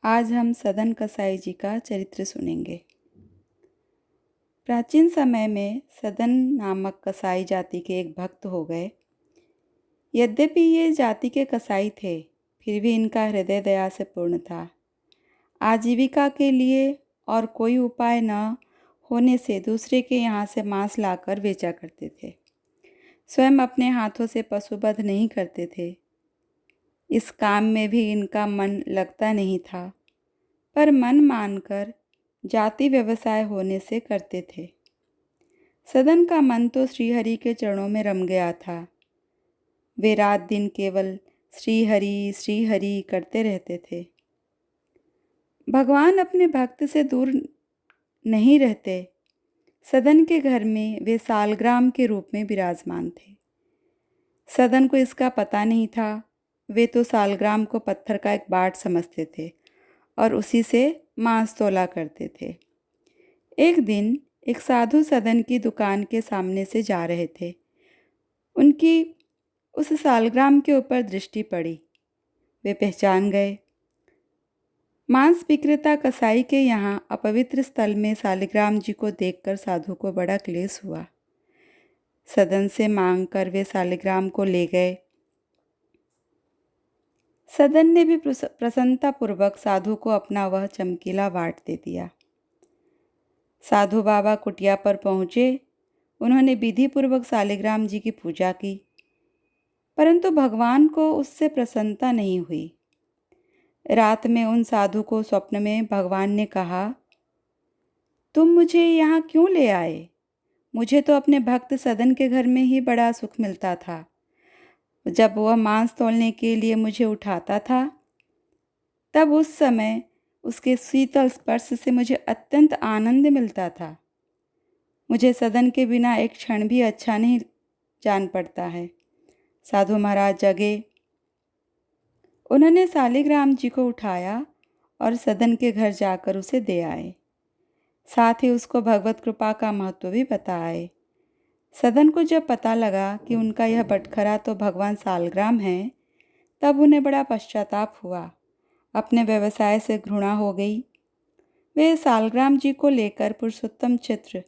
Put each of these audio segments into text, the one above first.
आज हम सदन कसाई जी का चरित्र सुनेंगे। प्राचीन समय में सदन नामक कसाई जाति के एक भक्त हो गए। यद्यपि ये जाति के कसाई थे, फिर भी इनका हृदय दया से पूर्ण था। आजीविका के लिए और कोई उपाय न होने से दूसरे के यहाँ से मांस लाकर बेचा करते थे। स्वयं अपने हाथों से पशुवध नहीं करते थे। इस काम में भी इनका मन लगता नहीं था, पर मन मानकर जाति व्यवसाय होने से करते थे। सदन का मन तो श्रीहरि के चरणों में रम गया था। वे रात दिन केवल श्रीहरि श्रीहरि करते रहते थे। भगवान अपने भक्त से दूर नहीं रहते। सदन के घर में वे सालग्राम के रूप में विराजमान थे। सदन को इसका पता नहीं था। वे तो सालग्राम को पत्थर का एक बाट समझते थे और उसी से मांस तोला करते थे। एक दिन एक साधु सदन की दुकान के सामने से जा रहे थे। उनकी उस सालग्राम के ऊपर दृष्टि पड़ी। वे पहचान गए। मांस विक्रेता कसाई के यहाँ अपवित्र स्थल में सालिग्राम जी को देखकर साधु को बड़ा क्लेश हुआ। सदन से मांगकर वे सालिग्राम को ले गए। सदन ने भी प्रसन्नतापूर्वक साधु को अपना वह चमकीला वाट दे दिया। साधु बाबा कुटिया पर पहुँचे। उन्होंने विधिपूर्वक सालिग्राम जी की पूजा की, परंतु भगवान को उससे प्रसन्नता नहीं हुई। रात में उन साधु को स्वप्न में भगवान ने कहा, तुम मुझे यहाँ क्यों ले आए? मुझे तो अपने भक्त सदन के घर में ही बड़ा सुख मिलता था। जब वह मांस तोलने के लिए मुझे उठाता था, तब उस समय उसके शीतल स्पर्श से मुझे अत्यंत आनंद मिलता था। मुझे सदन के बिना एक क्षण भी अच्छा नहीं जान पड़ता है। साधु महाराज जगे। उन्होंने सालिग्राम जी को उठाया और सदन के घर जाकर उसे दे आए। साथ ही उसको भगवत कृपा का महत्व भी बताए। सदन को जब पता लगा कि उनका यह बटखरा तो भगवान सालग्राम है, तब उन्हें बड़ा पश्चाताप हुआ। अपने व्यवसाय से घृणा हो गई। वे सालग्राम जी को लेकर पुरुषोत्तम क्षेत्र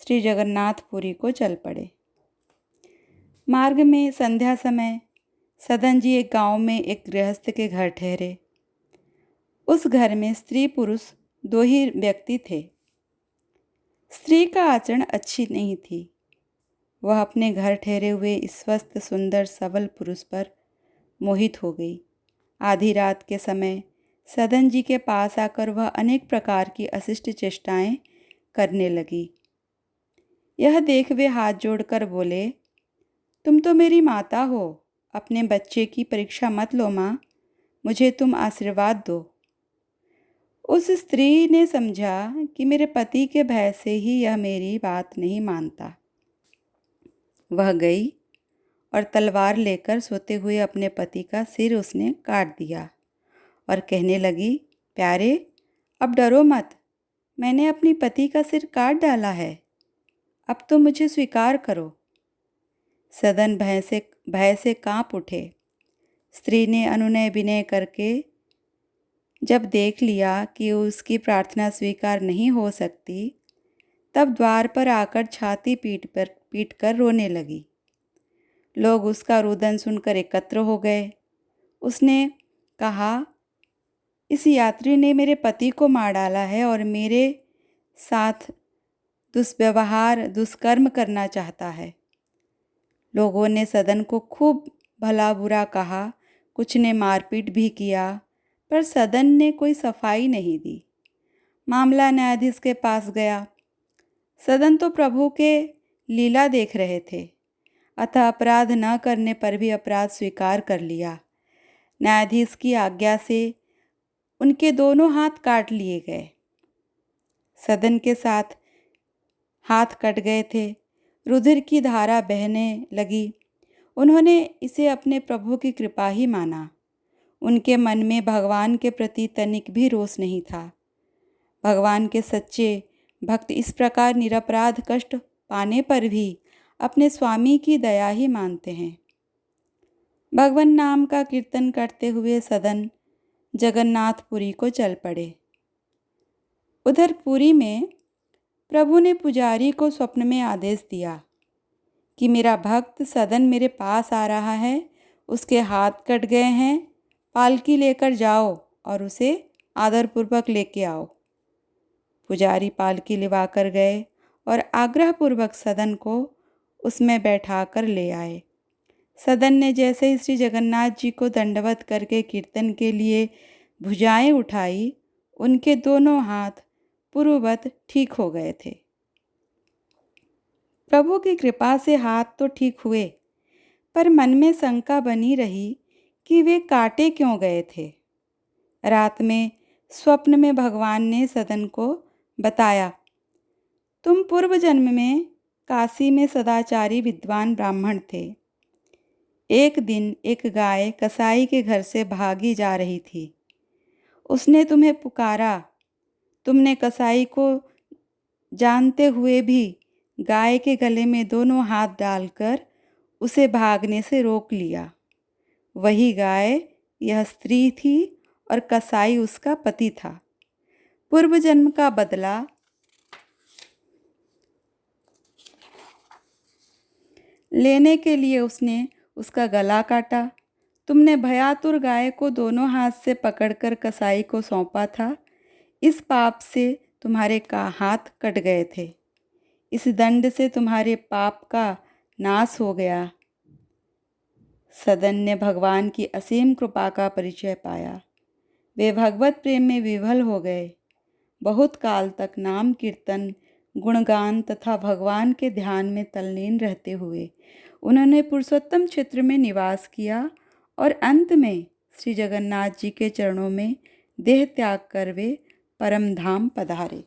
श्री जगन्नाथपुरी को चल पड़े। मार्ग में संध्या समय सदन जी एक गांव में एक गृहस्थ के घर ठहरे। उस घर में स्त्री पुरुष दो ही व्यक्ति थे। स्त्री का आचरण अच्छी नहीं थी। वह अपने घर ठहरे हुए स्वस्थ सुंदर सबल पुरुष पर मोहित हो गई। आधी रात के समय सदन जी के पास आकर वह अनेक प्रकार की अशिष्ट चेष्टाएं करने लगी। यह देख वे हाथ जोड़कर बोले, तुम तो मेरी माता हो, अपने बच्चे की परीक्षा मत लो माँ, मुझे तुम आशीर्वाद दो। उस स्त्री ने समझा कि मेरे पति के भय से ही यह मेरी बात नहीं मानता। वह गई और तलवार लेकर सोते हुए अपने पति का सिर उसने काट दिया और कहने लगी, प्यारे, अब डरो मत, मैंने अपनी पति का सिर काट डाला है, अब तो मुझे स्वीकार करो। सदन भय से कांप उठे। स्त्री ने अनुनय विनय करके जब देख लिया कि उसकी प्रार्थना स्वीकार नहीं हो सकती, तब द्वार पर आकर छाती पीट कर रोने लगी। लोग उसका रुदन सुनकर एकत्र हो गए। उसने कहा, इस यात्री ने मेरे पति को मार डाला है और मेरे साथ दुष्कर्म करना चाहता है। लोगों ने सदन को खूब भला बुरा कहा, कुछ ने मारपीट भी किया, पर सदन ने कोई सफाई नहीं दी। मामला न्यायाधीश के पास गया। सदन तो प्रभु के लीला देख रहे थे, अतः अपराध न करने पर भी अपराध स्वीकार कर लिया। न्यायाधीश की आज्ञा से उनके दोनों हाथ काट लिए गए। सदन के साथ हाथ कट गए थे। रुधिर की धारा बहने लगी। उन्होंने इसे अपने प्रभु की कृपा ही माना। उनके मन में भगवान के प्रति तनिक भी रोष नहीं था। भगवान के सच्चे भक्त इस प्रकार निरपराध कष्ट पाने पर भी अपने स्वामी की दया ही मानते हैं। भगवान नाम का कीर्तन करते हुए सदन जगन्नाथपुरी को चल पड़े। उधर पुरी में प्रभु ने पुजारी को स्वप्न में आदेश दिया कि मेरा भक्त सदन मेरे पास आ रहा है, उसके हाथ कट गए हैं, पालकी लेकर जाओ और उसे आदरपूर्वक लेके आओ। पुजारी पालकी लिवा कर गए और आग्रहपूर्वक सदन को उसमें बैठा कर ले आए। सदन ने जैसे ही श्री जगन्नाथ जी को दंडवत करके कीर्तन के लिए भुजाएं उठाई, उनके दोनों हाथ पूर्ववत ठीक हो गए थे। प्रभु की कृपा से हाथ तो ठीक हुए, पर मन में शंका बनी रही कि वे काटे क्यों गए थे। रात में स्वप्न में भगवान ने सदन को बताया, तुम पूर्व जन्म में काशी में सदाचारी विद्वान ब्राह्मण थे। एक दिन एक गाय कसाई के घर से भागी जा रही थी। उसने तुम्हें पुकारा। तुमने कसाई को जानते हुए भी गाय के गले में दोनों हाथ डालकर उसे भागने से रोक लिया। वही गाय यह स्त्री थी और कसाई उसका पति था। पूर्व जन्म का बदला लेने के लिए उसने उसका गला काटा। तुमने भयातुर गाय को दोनों हाथ से पकड़कर कसाई को सौंपा था। इस पाप से तुम्हारे का हाथ कट गए थे। इस दंड से तुम्हारे पाप का नाश हो गया। सदन ने भगवान की असीम कृपा का परिचय पाया। वे भगवत प्रेम में विभल हो गए। बहुत काल तक नाम कीर्तन, गुणगान तथा भगवान के ध्यान में तल्लीन रहते हुए उन्होंने पुरुषोत्तम क्षेत्र में निवास किया और अंत में श्री जगन्नाथ जी के चरणों में देह त्याग कर वे परम धाम पधारे।